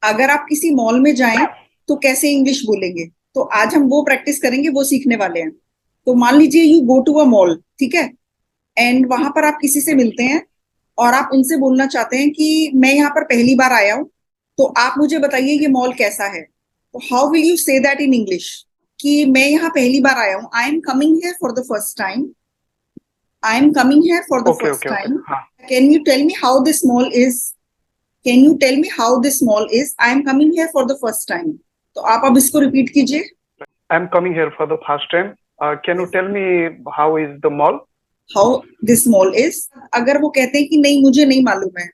अगर आप किसी मॉल में जाएं तो कैसे इंग्लिश बोलेंगे, तो आज हम वो प्रैक्टिस करेंगे, वो सीखने वाले हैं। तो मान लीजिए you go to a mall, ठीक है, एंड वहां पर आप किसी से मिलते हैं और आप उनसे बोलना चाहते हैं कि मैं यहाँ पर पहली बार आया हूँ, तो आप मुझे बताइए ये मॉल कैसा है। तो how will you say that in English, कि मैं यहाँ पहली बार आया हूँ, I am coming here for the first time, I am coming here for the okay first okay okay, time. हाँ। Can you tell me how this mall is, can you tell me how this mall is, I am coming here for the first time. तो आप अब इसको repeat कीजिए। I am coming here for the first time. Can you tell me how is the mall? How this mall is. अगर वो कहते हैं कि नहीं मुझे नहीं मालूम है,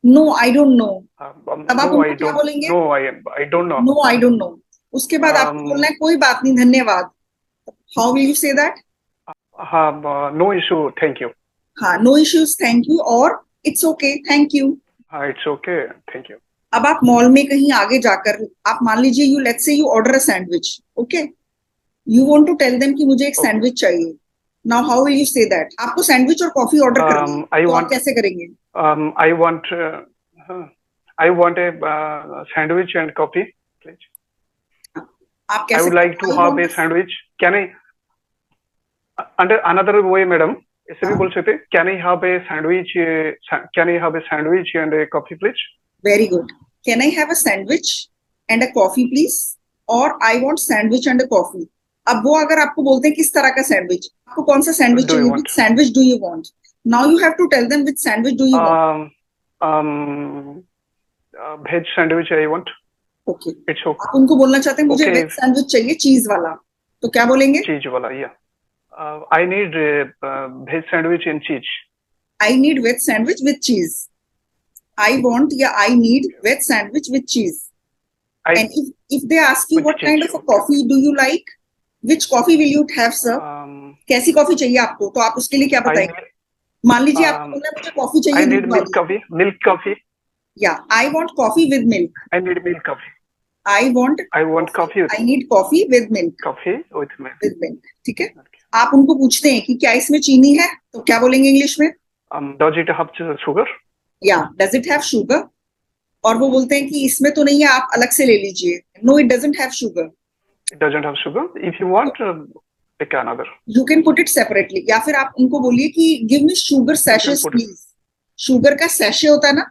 नो आई डोंट नो, तब आप नो आई उनको क्या डोंट बोलेंगे? No, I don't know. No I don't know. उसके बाद आपको बोलना है कोई बात नहीं धन्यवाद। How will you say that? हाँ, नो इशू, थैंक यू। हाँ, नो इश्यूज थैंक यू, और इट्स ओके थैंक यू। हाँ, इट्स ओके, थैंक यू। अब आप मॉल में कहीं आगे जाकर, आप मान लीजिए you let's say you order a sandwich, okay, you want to tell them कि मुझे एक ओके। सैंडविच चाहिए। Now how will you say that? आपको सैंडविच और कॉफी ऑर्डर करनी है, आई तो आप वांट कैसे करेंगे? I want I want a sandwich and coffee, please. आप I कैसे would like to I have want a दिस? sandwich. Can I, under another way, madam? ऐसे भी बोल सकते हैं, Can I have a sandwich? Can I have a sandwich and a coffee, please? Very good. Can I have a sandwich and a coffee please, और I want sandwich and a coffee. अब वो अगर आपको बोलते हैं किस तरह का सैंडविच, आपको कौन सा सैंडविच Do you चाहिए, want? Which sandwich do you want? Now you have to tell them which sandwich do you want. Um, veg sandwich I want. Okay, It's आप उनको बोलना चाहते हैं मुझे okay. वेज सैंडविच चाहिए चीज वाला, तो क्या बोलेंगे? Cheese wala, yeah. I need veg sandwich and cheese. I need veg sandwich with cheese. I want या I need veg sandwich with cheese. I and if they ask you with what cheese. Kind of a Okay. Coffee do you like, which coffee will you have sir, Um, कैसी coffee चाहिए आपको, तो आप उसके लिए क्या I बताएंगे? need मान लीजिए आपको बोलना है मुझे कॉफी I चाहिए need दूध milk वाली, coffee. Milk coffee. या I want coffee with milk. I need milk coffee. I want I want coffee, coffee with I need coffee with milk, milk. With milk, ठीक है। आप उनको पूछते हैं कि क्या इसमें चीनी है, तो क्या बोलेंगे इंग्लिश में? Does it have sugar? या डज इट हैव शुगर, और वो बोलते हैं कि इसमें तो नहीं है, आप अलग से ले लीजिए, no it doesn't have sugar. It doesn't have sugar. If you want, pick another. You can put it separately, या फिर आप उनको बोलिए कि give me sugar You can सैशेस put it. प्लीज। शुगर का सैशे होता है ना,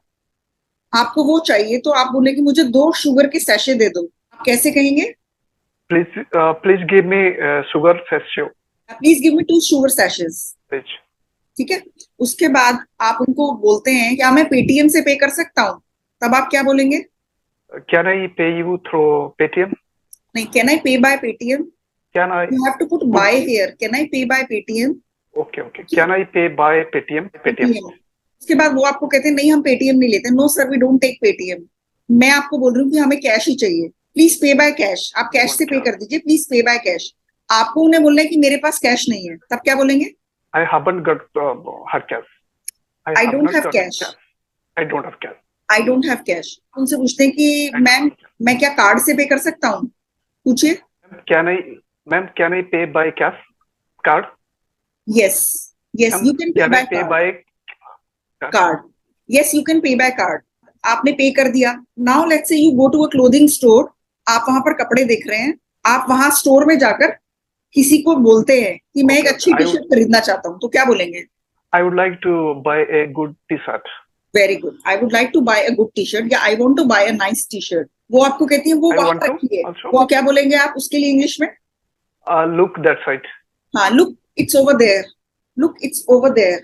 आपको वो चाहिए, तो आप बोले कि मुझे 2 शुगर के सैशे दे दो। आप कैसे कहेंगे? Please give me sugar sachet. Please give me 2 sugar सैशेस, Please. ठीक है। उसके बाद आप उनको बोलते हैं क्या मैं पेटीएम से पे कर सकता हूँ, तब आप क्या बोलेंगे? Can I pay you through Paytm? नहीं, can I pay by Paytm, Can I you have to put put? By here, can I pay by Paytm, Okay, okay. Can I pay by Paytm? Paytm. Paytm. उसके बाद वो आपको कहते हैं नहीं हम Paytm नहीं लेते, no sir we don't take Paytm. मैं आपको बोल रही हूँ कि हमें कैश ही चाहिए, प्लीज पे बाय कैश, आप कैश से पे कर दीजिए, प्लीज पे बाय कैश। आपको उन्हें बोलना है कि मेरे पास कैश नहीं है, तब क्या बोलेंगे? I haven't got hard cash. I I have don't not have got cash, cash. I don't have cash. I don't have cash. उनसे पूछते हैं कि I don't ma'am have cash. मैं क्या कार्ड से पे कर सकता हूँ, पूछिए। Can I, ma'am? Can I pay by cash? Card? Yes, yes you can pay Can I by pay card, by card, yes you can pay by card. आपने pay कर दिया। Now let's say you go to a clothing store, आप वहां पर कपड़े देख रहे हैं, आप वहां स्टोर में जाकर किसी को बोलते हैं कि मैं एक Okay, अच्छी okay. टी शर्ट खरीदना चाहता हूँ, तो क्या बोलेंगे? I would like to buy a good T-shirt. Very good, I would like to buy a good T-shirt, या I want to buy a nice T-shirt. वो आपको कहती है वो I वहां want to रखी है, also. वो क्या बोलेंगे आप उसके लिए इंग्लिश में? Look that side. हाँ, look it's over there, look it's over there,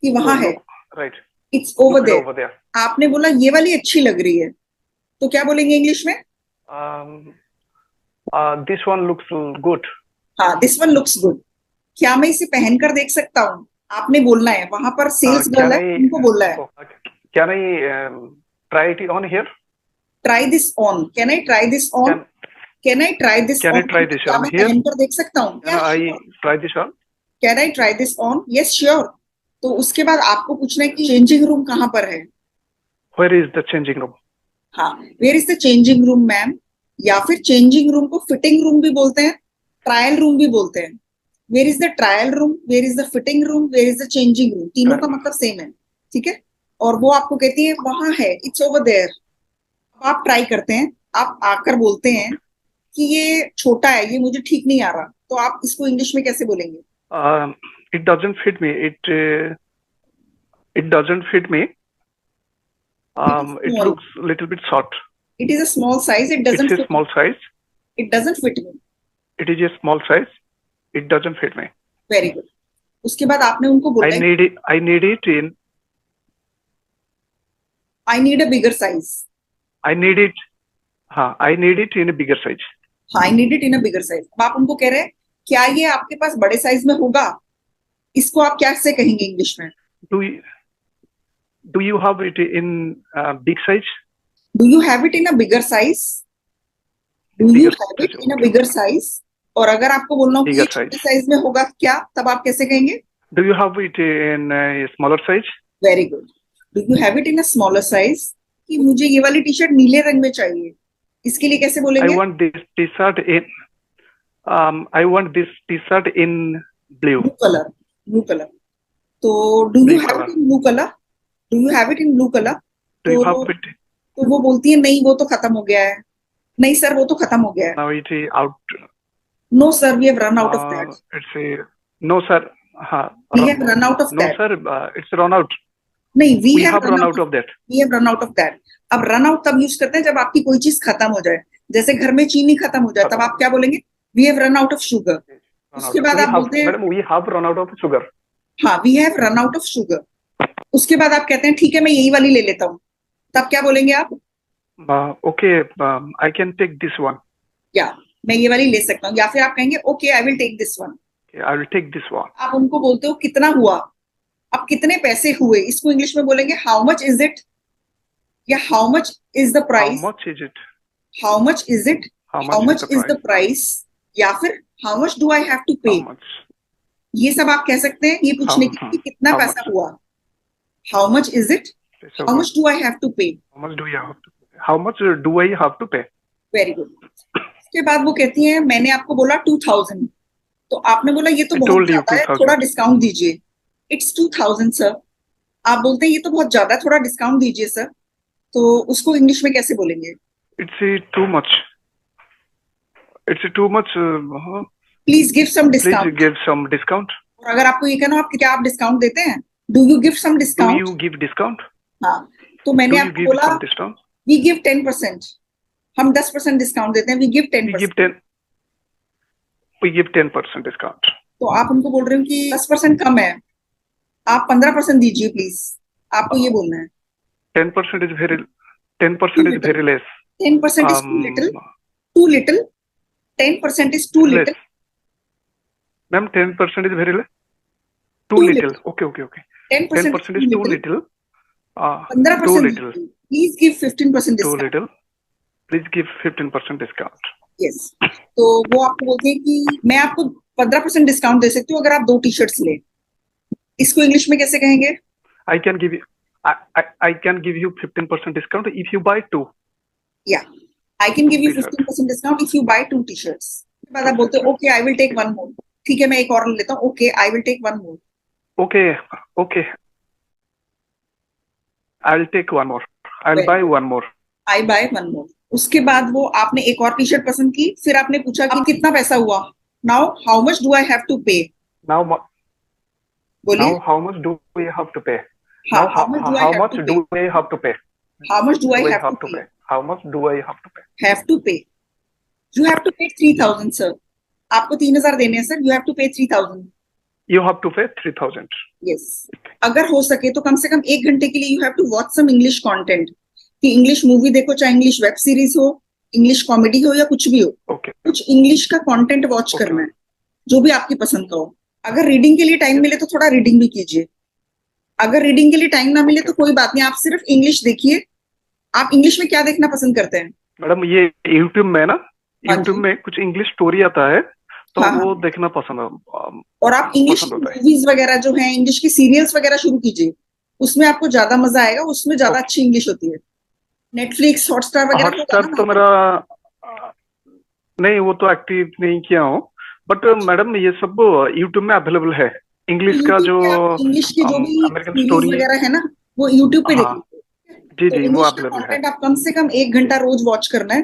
कि Oh, वहां है, look, right. It's over Look it there. over there. आपने बोला ये वाली अच्छी लग रही है, तो क्या बोलेंगे इंग्लिश में? Um, this one looks good. हाँ, दिस वन लुक्स गुड, क्या मैं इसे पहनकर देख सकता हूँ? आपने बोलना है, वहां पर सेल्स गर्ल Can है, I? उनको बोलना है Oh, can I try it on here? Try this on, can I try this on, Can can I try this Can I on, try this क्या on मैं here? पहनकर देख सकता हूँ? Can I try this on? Can I try this on, yes sure. तो उसके बाद आपको पूछना है कि चेंजिंग रूम कहाँ पर है। Where is the changing room? हाँ, where is the changing room ma'am, या फिर चेंजिंग रूम को फिटिंग रूम भी बोलते हैं, ट्रायल रूम भी बोलते हैं। Where is the trial room, where is the fitting room, where is the changing room, तीनों का मतलब सेम है, ठीक है। और वो आपको कहती है वहां है, इट्स ओवर देयर। आप ट्राई करते हैं, आप आकर बोलते हैं कि ये छोटा है, ये मुझे ठीक नहीं आ रहा, तो आप इसको इंग्लिश में कैसे बोलेंगे? It doesn't fit me. It doesn't fit me. It is It small, looks a little bit short. It is a small size, it It's doesn't a fit, small size. It doesn't fit me. It is a small size. It doesn't fit me. Very good. उसके बाद आपने उनको बोला है I need it in. I need a bigger size. I need it. हाँ, I need it in a bigger size. हाँ, I need it in a bigger size. अब आप उनको कह रहे हैं क्या ये आपके पास बड़े साइज में होगा, इसको आप क्या से कहेंगे इंग्लिश में? Do you do you have it in big size? Do you have it in a bigger size? Do you Bigger have it size. In a Okay. Bigger size? और अगर आपको बोलना हो कि ये Bigger छोटे size. साइज में होगा क्या, तब आप कैसे कहेंगे? Do you have it in a smaller size? Very good. Do you have it in a smaller size? कि मुझे ये वाली टी शर्ट नीले रंग में चाहिए, इसके लिए कैसे I बोलेंगे? want this T-shirt in. I want this T-shirt in blue. Blue colour, blue colour. तो do you Blue have color. It in blue colour? Do you have it in blue colour? Do you तो have it? तो वो बोलती है नहीं वो तो खत्म हो गया है, नहीं सर वो तो खत्म हो गया है, Now it is out. No sir we have run out of that, It's a no, sir. हाँ. We have run out of No, that. sir. It's run out. नहीं, we We have have run run out out of, of that. We have run out of that. अब run out तब use करते हैं जब आपकी कोई चीज खत्म हो जाए, जैसे घर में चीनी खत्म हो जाए, तब आप क्या बोलेंगे? We have run out of sugar. Run उसके out. बाद We आप have, बोलते हैं madam, we have run out of sugar. हाँ we have run out of sugar. उसके बाद आप कहते हैं ठीक है मैं यही वाली ले लेता हूँ, तब क्या बोलेंगे आप? Okay. I can take this one. या मैं ये वाली ले सकता हूँ, या फिर आप कहेंगे okay I will take this one. Okay, I will take this one. आप उनको बोलते हो कितना हुआ, अब कितने पैसे हुए, इसको इंग्लिश में बोलेंगे हाउ मच इज इट, या how much is the How price, much is it? How much is it, How how much much is is the the price? Price, या फिर how much do I have to pay. How much? ये सब आप कह सकते हैं ये पूछने के लिए कि कितना How पैसा much? हुआ। How much is it, So how much do I have to pay. how much do you have to? How much do I have to pay? Very good. उसके बाद वो कहती है मैंने आपको बोला 2000, तो आपने बोला ये तो I बहुत told you ज्यादा है, 2000. थोड़ा डिस्काउंट दीजिए। It's 2000 sir. आप बोलते हैं ये तो बहुत ज्यादा है, थोड़ा डिस्काउंट दीजिए सर, तो उसको इंग्लिश में कैसे बोलेंगे? It's too much. It's too much. Please give some Please discount. give some discount. और अगर आपको ये कहना हो आप क्या आप डिस्काउंट देते हैं, do you give some Do discount? you give discount? हाँ, तो Do मैंने you आपको give बोला some discount? वी गिव 10%, हम 10% डिस्काउंट देते हैं, we give We give 10%। 10. We give 10% discount. तो आप उनको बोल रहे हो कि 10% कम है, आप 15% दीजिए प्लीज, आपको ये बोलना है। 10% is very. 10% is very less. 10% is too little, too little, 10% is too Less. little, Ma'am, 10% is very less. Too Too little. little. Okay, okay, okay. 10% 10% is too little. Too 15% little. दीजिए, please give 15% Too discount. little. Please give 15% discount. Yes, तो वो आपको बोलते हैं कि मैं आपको 15% discount दे सकती हूँ अगर आप 2 टी शर्ट्स ले। इसको इंग्लिश में कैसे कहेंगे? I can give you. I can give you 15% discount if you buy 2. या I can give you T-shirt. 15% discount if you buy 2 T shirts. उसके बाद आप बोलते हो okay I will take one more, ठीक है मैं एक और ले लेता हूँ, okay I will take one more. Okay, okay. I'll take one more. I'll Right. buy one more. I by one more. उसके बाद वो आपने एक और टी शर्ट पसंद की, फिर आपने पूछा कि कितना पैसा हुआ, now how much do I have to pay. Now, बोलिए now how much do we have to pay? हाँ, Now, how much do I how have much to do I have to pay? How much do I Do I have have to to pay? pay? How much do I have to pay? Have to pay, you have to pay 3000 sir. आपको 3000 देने हैं sir, you have to pay 3000। You have to pay 3,000. Yes, अगर हो सके तो कम से कम 1 घंटे के लिए you have to watch some English content, कि इंग्लिश मूवी देखो, चाहे इंग्लिश वेब सीरीज हो, इंग्लिश कॉमेडी हो या कुछ भी हो, Okay. कुछ इंग्लिश का कंटेंट वॉच Okay. करना है जो भी आपकी पसंद का हो। अगर रीडिंग के लिए टाइम मिले तो थोड़ा रीडिंग भी कीजिए, अगर रीडिंग के लिए टाइम ना मिले तो कोई बात नहीं, आप सिर्फ इंग्लिश देखिए। आप इंग्लिश में क्या देखना पसंद करते हैं? मैडम ये YouTube में ना, हाँ जी। YouTube में कुछ इंग्लिश स्टोरी आता है तो हाँ, वो देखना पसंद है। और आप इंग्लिश पसंद होता है। मूवीज वगैरह जो है, इंग्लिश की सीरियल्स वगैरह शुरू कीजिए, उसमें आपको ज्यादा मजा आएगा, उसमें ज्यादा Okay. अच्छी इंग्लिश होती है। नेटफ्लिक्स, हॉटस्टार वगैरह होगा हॉटस्टार ना तो वहाँ मेरा नहीं, वो तो एक्टिव नहीं किया हूँ, बट मैडम ये सब YouTube में अवेलेबल है। इंग्लिश का जो इंग्लिश की जो भी अमेरिकन सीरीज स्टोरी। वगैरह है ना, वो यूट्यूब पे हाँ। देखिए। जी तो जी वो इंग्लिश का अवेलेबल है। कंटेंट आप कम से कम 1 घंटा रोज वॉच करना है।